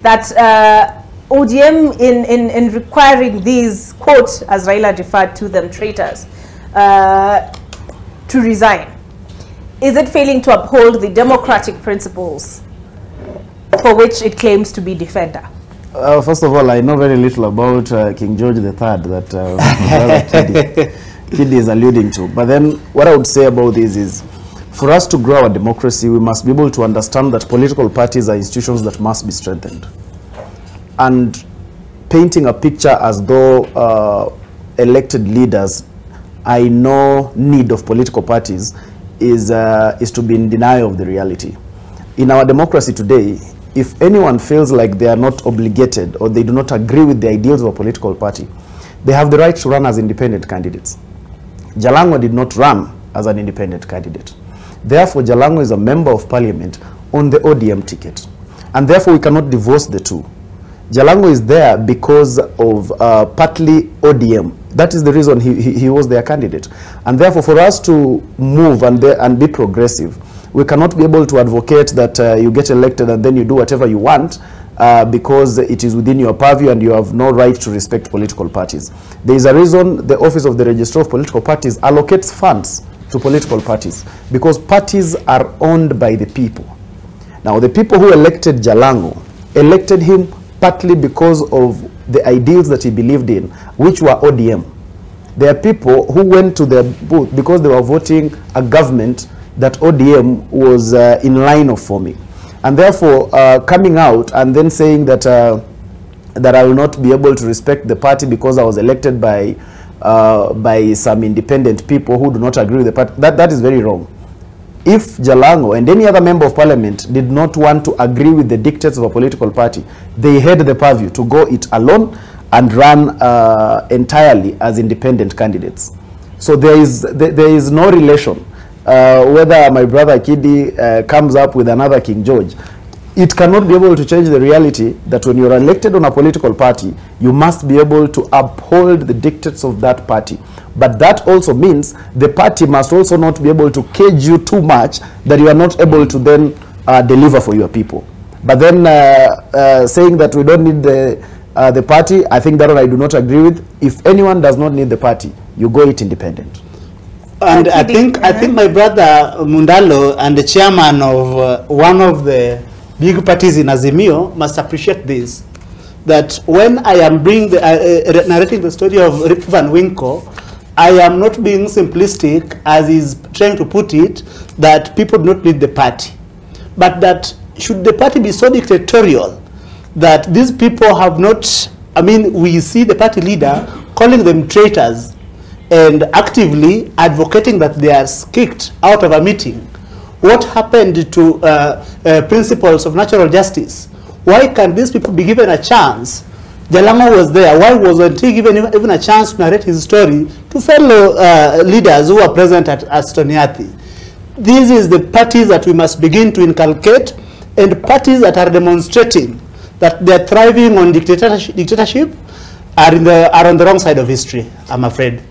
that ODM in requiring these, quote, as Raila referred to them, traitors, to resign? Is it failing to uphold the democratic principles for which it claims to be defender? First of all, I know very little about King George III that Kidi is alluding to. But then what I would say about this is, for us to grow our democracy, we must be able to understand that political parties are institutions that must be strengthened. And painting a picture as though elected leaders are in no need of political parties is to be in denial of the reality. In our democracy today, if anyone feels like they are not obligated or they do not agree with the ideals of a political party, they have the right to run as independent candidates. Jalango did not run as an independent candidate. Therefore, Jalango is a member of parliament on the ODM ticket. And therefore, we cannot divorce the two. Jalango is there because of partly ODM. That is the reason he was their candidate. And therefore, for us to move and be progressive, we cannot be able to advocate that you get elected and then you do whatever you want because it is within your purview and you have no right to respect political parties. There is a reason the Office of the Registrar of Political Parties allocates funds to political parties, because parties are owned by the people. Now, the people who elected Jalango elected him partly because of the ideals that he believed in, which were ODM. There are people who went to their booth because they were voting a government that ODM was in line of forming. And therefore, coming out and then saying that, that I will not be able to respect the party because I was elected by some independent people who do not agree with the party, that is very wrong. If Jalango and any other member of parliament did not want to agree with the dictates of a political party, they had the purview to go it alone and run entirely as independent candidates. So there is no relation whether my brother Kidi comes up with another King George. It cannot be able to change the reality that when you're elected on a political party, you must be able to uphold the dictates of that party. But that also means the party must also not be able to cage you too much that you are not able to then deliver for your people. But then saying that we don't need the party, I think that one I do not agree with. If anyone does not need the party, you go it independent. And I think my brother Mundalo and the chairman of one of the big parties in Azimio must appreciate this, that when I am narrating the story of Rip Van Winkle, I am not being simplistic, as he's trying to put it, that people do not need the party. But that should the party be so dictatorial that these people have not, I mean, we see the party leader calling them traitors and actively advocating that they are kicked out of a meeting. What happened to principles of natural justice? Why can't these people be given a chance? Jalango was there. Why wasn't he given even a chance to narrate his story to fellow leaders who are present at Stoniathi? This is the parties that we must begin to inculcate, and parties that are demonstrating that they are thriving on dictatorship are on the wrong side of history, I'm afraid.